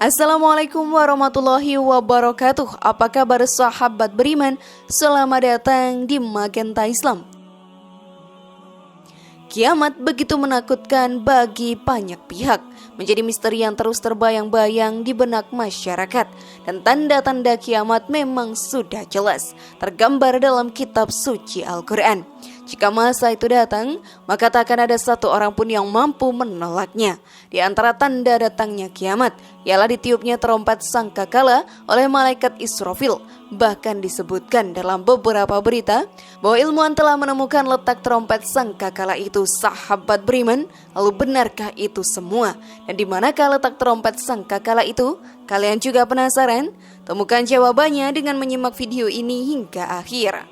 Assalamualaikum warahmatullahi wabarakatuh. Apa kabar sahabat beriman? Selamat datang di Magenta Islam. Kiamat begitu menakutkan bagi banyak pihak, menjadi misteri yang terus terbayang-bayang di benak masyarakat. Dan tanda-tanda kiamat memang sudah jelas tergambar dalam kitab suci Al-Quran. Jika masa itu datang, maka tak akan ada satu orang pun yang mampu menolaknya. Di antara tanda datangnya kiamat ialah ditiupnya trompet sangkakala oleh malaikat Israfil. Bahkan disebutkan dalam beberapa berita bahwa ilmuwan telah menemukan letak trompet sangkakala itu. Sahabat beriman, lalu benarkah itu semua? Dan di manakah letak trompet sangkakala itu? Kalian juga penasaran? Temukan jawabannya dengan menyimak video ini hingga akhir.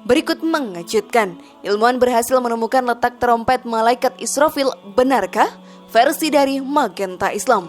Berikut mengejutkan, ilmuwan berhasil menemukan letak trompet malaikat Israfil. Benarkah? Versi dari Magenta Islam.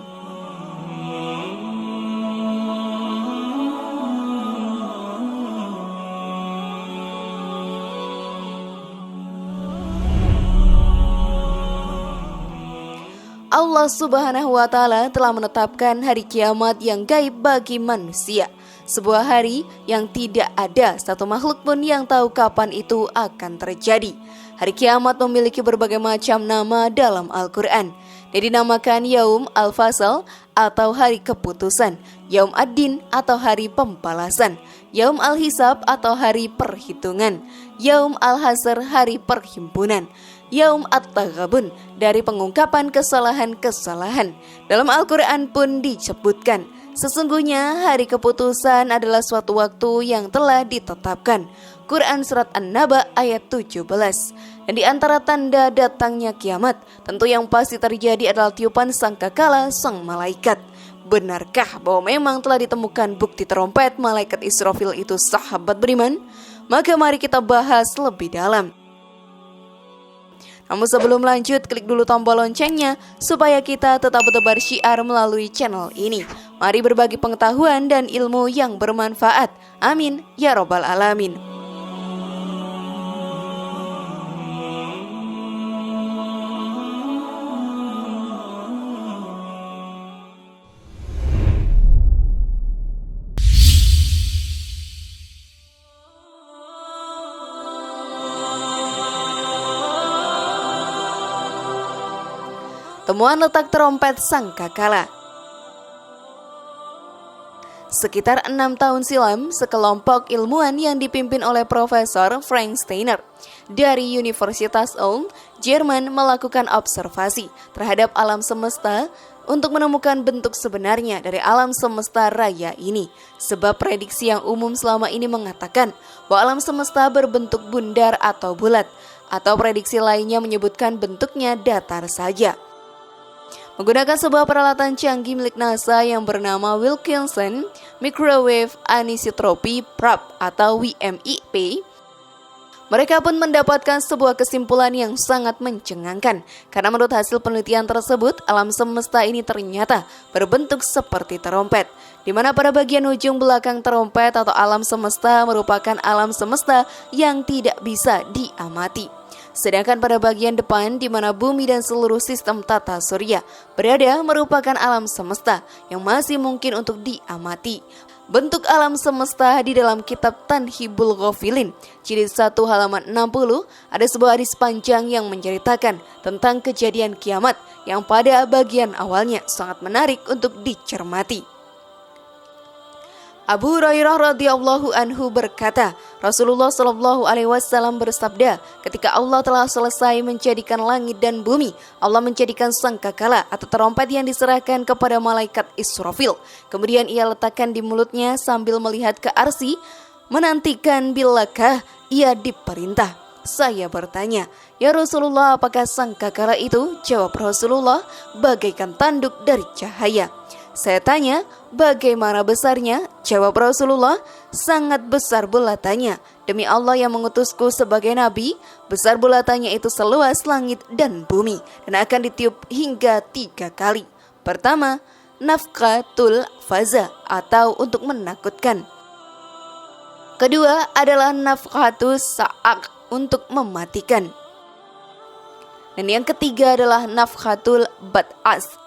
Allah Subhanahu wa Ta'ala telah menetapkan hari kiamat yang gaib bagi manusia. Sebuah hari yang tidak ada satu makhluk pun yang tahu kapan itu akan terjadi. Hari kiamat memiliki berbagai macam nama dalam Al-Quran. Dia dinamakan Yaum Al-Fasal atau hari keputusan, Yaum Ad-Din atau hari pembalasan, Yaum Al-Hisab atau hari perhitungan, Yaum Al-Hasr hari perhimpunan, Yaum At-Taghabun dari pengungkapan kesalahan-kesalahan. Dalam Al-Quran pun disebutkan, sesungguhnya hari keputusan adalah suatu waktu yang telah ditetapkan. Quran Surat An-Naba ayat 17. Dan di antara tanda datangnya kiamat, tentu yang pasti terjadi adalah tiupan sangkakala sang malaikat. Benarkah bahwa memang telah ditemukan bukti trompet malaikat Israfil itu, sahabat beriman? Maka mari kita bahas lebih dalam. Namun sebelum lanjut, klik dulu tombol loncengnya supaya kita tetap bertebar syiar melalui channel ini. Mari berbagi pengetahuan dan ilmu yang bermanfaat. Amin ya robbal alamin. Temuan letak trompet sangkakala. Sekitar 6 tahun silam, sekelompok ilmuwan yang dipimpin oleh Profesor Frank Steiner dari Universitas Ulm, Jerman melakukan observasi terhadap alam semesta untuk menemukan bentuk sebenarnya dari alam semesta raya ini. Sebab prediksi yang umum selama ini mengatakan bahwa alam semesta berbentuk bundar atau bulat, atau prediksi lainnya menyebutkan bentuknya datar saja. Menggunakan sebuah peralatan canggih milik NASA yang bernama Wilkinson Microwave Anisotropy Probe atau WMIP, mereka pun mendapatkan sebuah kesimpulan yang sangat mencengangkan. Karena menurut hasil penelitian tersebut, alam semesta ini ternyata berbentuk seperti trompet, di mana pada bagian ujung belakang trompet atau alam semesta merupakan alam semesta yang tidak bisa diamati. Sedangkan pada bagian depan di mana bumi dan seluruh sistem tata surya berada merupakan alam semesta yang masih mungkin untuk diamati. Bentuk alam semesta di dalam kitab Tanhibul Ghafilin, jilid 1 halaman 60, ada sebuah hadis panjang yang menceritakan tentang kejadian kiamat yang pada bagian awalnya sangat menarik untuk dicermati. Abu Hurairah radhiyallahu anhu berkata, Rasulullah shallallahu alaihi wasallam bersabda, ketika Allah telah selesai menjadikan langit dan bumi, Allah menjadikan sangkakala atau trompet yang diserahkan kepada malaikat Israfil. Kemudian ia letakkan di mulutnya sambil melihat ke arsy, menantikan bilakah ia diperintah. Saya bertanya, ya Rasulullah, apakah sangkakala itu? Jawab Rasulullah, bagaikan tanduk dari cahaya. Saya tanya, bagaimana besarnya? Jawab Rasulullah, sangat besar bulatannya. Demi Allah yang mengutusku sebagai nabi, besar bulatannya itu seluas langit dan bumi, dan akan ditiup hingga 3 kali. Pertama, nafkatul faza atau untuk menakutkan. Kedua adalah nafkatus sa'ak untuk mematikan. Dan yang ketiga adalah nafkatul bat'as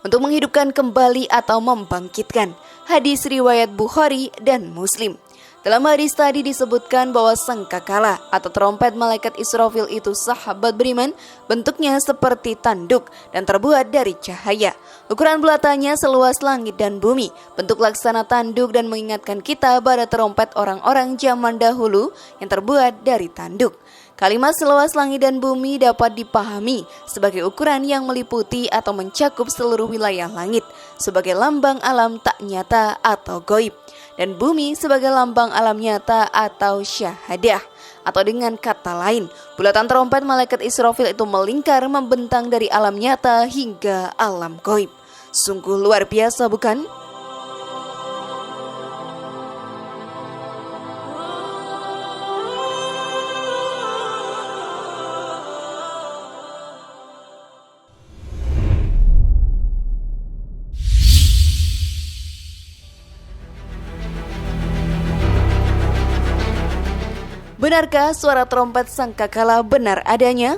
untuk menghidupkan kembali atau membangkitkan. Hadis riwayat Bukhari dan Muslim. Dalam hadis tadi disebutkan bahwa sangkakala atau trompet malaikat Israfil itu sahabat beriman, bentuknya seperti tanduk dan terbuat dari cahaya. Ukuran bulatannya seluas langit dan bumi, bentuk laksana tanduk dan mengingatkan kita pada trompet orang-orang zaman dahulu yang terbuat dari tanduk. Kalimat seluas langit dan bumi dapat dipahami sebagai ukuran yang meliputi atau mencakup seluruh wilayah langit sebagai lambang alam tak nyata atau goib, dan bumi sebagai lambang alam nyata atau syahadah. Atau dengan kata lain, bulatan trompet malaikat Israfil itu melingkar membentang dari alam nyata hingga alam goib. Sungguh luar biasa, bukan? Benarkah suara trompet sangkakala benar adanya?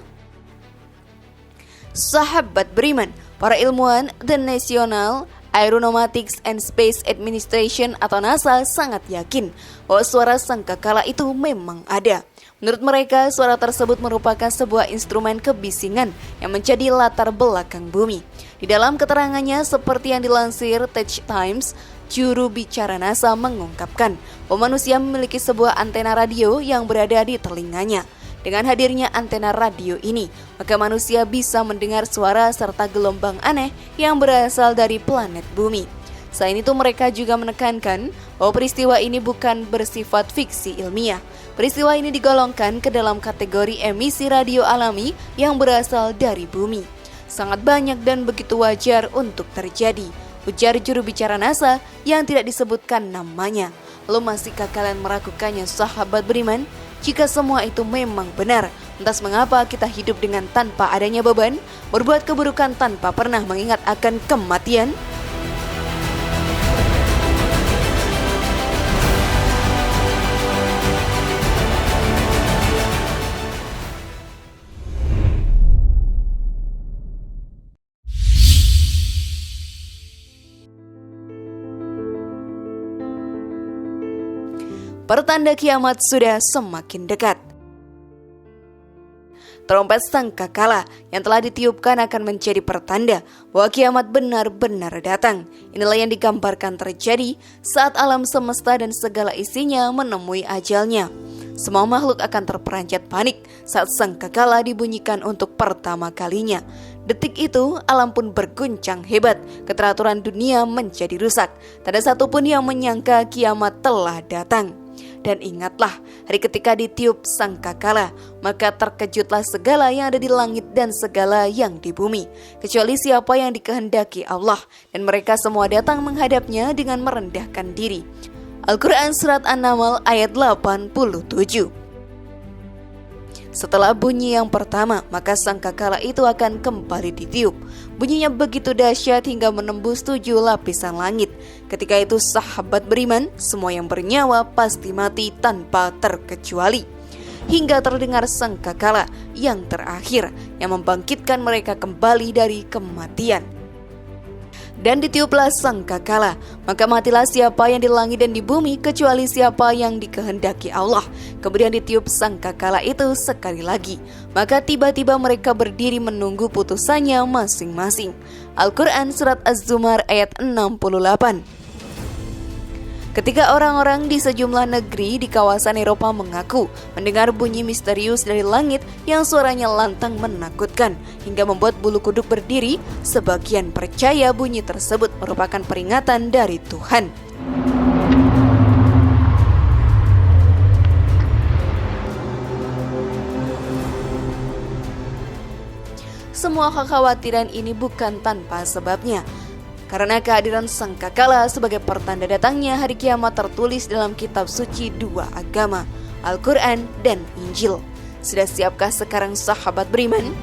Sahabat beriman, para ilmuwan The National Aeronautics and Space Administration atau NASA sangat yakin bahwa suara sangkakala itu memang ada. Menurut mereka, suara tersebut merupakan sebuah instrumen kebisingan yang menjadi latar belakang bumi. Di dalam keterangannya, seperti yang dilansir Tech Times, juru bicara NASA mengungkapkan bahwa manusia memiliki sebuah antena radio yang berada di telinganya. Dengan hadirnya antena radio ini, maka manusia bisa mendengar suara serta gelombang aneh yang berasal dari planet bumi. Selain itu, mereka juga menekankan bahwa peristiwa ini bukan bersifat fiksi ilmiah. Peristiwa ini digolongkan ke dalam kategori emisi radio alami yang berasal dari bumi. Sangat banyak dan begitu wajar untuk terjadi, ujar juru bicara NASA yang tidak disebutkan namanya. Lalu masihkah kalian meragukannya, sahabat beriman? Jika semua itu memang benar, lantas mengapa kita hidup dengan tanpa adanya beban, berbuat keburukan tanpa pernah mengingat akan kematian? Pertanda kiamat sudah semakin dekat. Trompet sangkakala yang telah ditiupkan akan menjadi pertanda bahwa kiamat benar-benar datang. Inilah yang digambarkan terjadi saat alam semesta dan segala isinya menemui ajalnya. Semua makhluk akan terperanjat panik saat sangkakala dibunyikan untuk pertama kalinya. Detik itu, alam pun berguncang hebat, keteraturan dunia menjadi rusak. Tak ada satupun yang menyangka kiamat telah datang. Dan ingatlah, hari ketika ditiup sangkakala, maka terkejutlah segala yang ada di langit dan segala yang di bumi, kecuali siapa yang dikehendaki Allah, dan mereka semua datang menghadapnya dengan merendahkan diri. Al-Quran Surat An-Naml ayat 87. Setelah bunyi yang pertama, maka sangkakala itu akan kembali ditiup. Bunyinya begitu dahsyat hingga menembus 7 lapisan langit. Ketika itu sahabat beriman, semua yang bernyawa pasti mati tanpa terkecuali. Hingga terdengar sangkakala yang terakhir yang membangkitkan mereka kembali dari kematian. Dan ditiuplah sangkakala, maka matilah siapa yang di langit dan di bumi kecuali siapa yang dikehendaki Allah. Kemudian ditiup sangkakala itu sekali lagi, maka tiba-tiba mereka berdiri menunggu putusannya masing-masing. Al-Quran Surat Az-Zumar ayat 68. Ketika orang-orang di sejumlah negeri di kawasan Eropa mengaku mendengar bunyi misterius dari langit yang suaranya lantang menakutkan hingga membuat bulu kuduk berdiri, sebagian percaya bunyi tersebut merupakan peringatan dari Tuhan. Semua kekhawatiran ini bukan tanpa sebabnya. Karena kehadiran sangkakala sebagai pertanda datangnya hari kiamat tertulis dalam kitab suci dua agama, Al-Quran dan Injil. Sudah siapkah sekarang sahabat beriman?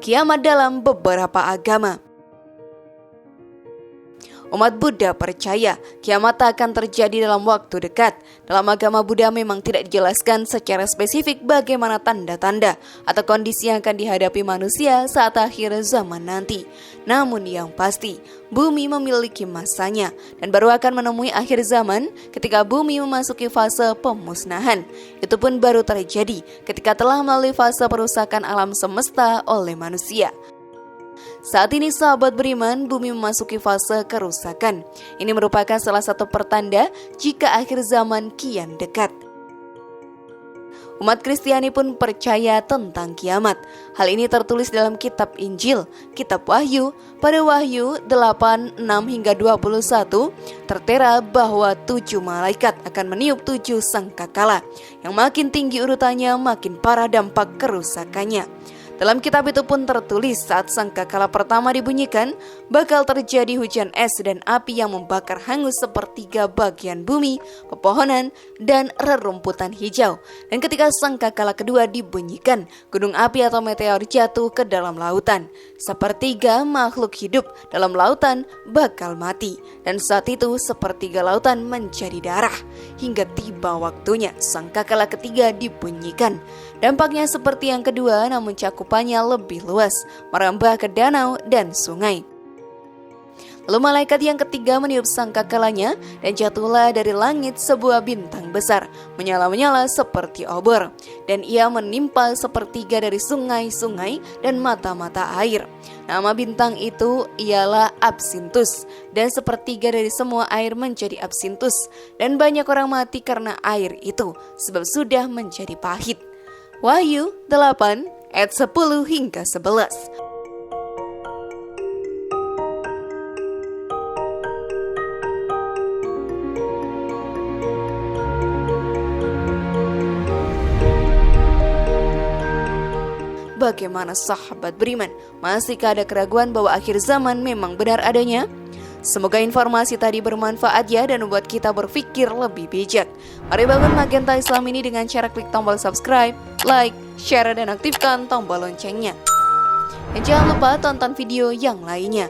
Kiamat dalam beberapa agama. Umat Buddha percaya kiamat akan terjadi dalam waktu dekat. Dalam agama Buddha memang tidak dijelaskan secara spesifik bagaimana tanda-tanda atau kondisi yang akan dihadapi manusia saat akhir zaman nanti. Namun yang pasti, bumi memiliki masanya dan baru akan menemui akhir zaman ketika bumi memasuki fase pemusnahan. Itu pun baru terjadi ketika telah melalui fase perusakan alam semesta oleh manusia. Saat ini sahabat beriman, bumi memasuki fase kerusakan. Ini merupakan salah satu pertanda jika akhir zaman kian dekat. Umat Kristiani pun percaya tentang kiamat. Hal ini tertulis dalam kitab Injil, kitab Wahyu. Pada Wahyu 8, 6 hingga 21 tertera bahwa 7 malaikat akan meniup 7 sangkakala. Yang makin tinggi urutannya, makin parah dampak kerusakannya. Dalam kitab itu pun tertulis saat sangkakala pertama dibunyikan, bakal terjadi hujan es dan api yang membakar hangus sepertiga bagian bumi, pepohonan, dan rerumputan hijau. Dan ketika sangkakala kedua dibunyikan, gunung api atau meteor jatuh ke dalam lautan. Sepertiga makhluk hidup dalam lautan bakal mati. Dan saat itu sepertiga lautan menjadi darah. Hingga tiba waktunya sangkakala ketiga dibunyikan. Dampaknya seperti yang kedua, namun cakupannya lebih luas, merambah ke danau dan sungai. Lalu malaikat yang ketiga meniup sangkakalanya dan jatuhlah dari langit sebuah bintang besar, menyala-menyala seperti obor. Dan ia menimpa sepertiga dari sungai-sungai dan mata-mata air. Nama bintang itu ialah Absinthus, dan sepertiga dari semua air menjadi absinthus. Dan banyak orang mati karena air itu, sebab sudah menjadi pahit. Wahyu 8 ayat 10 hingga 11. Bagaimana sahabat beriman? Masihkah ada keraguan bahwa akhir zaman memang benar adanya? Semoga informasi tadi bermanfaat ya dan membuat kita berpikir lebih bijak. Mari bangun Magenta Islam ini dengan cara klik tombol subscribe, like, share, dan aktifkan tombol loncengnya. Dan jangan lupa tonton video yang lainnya.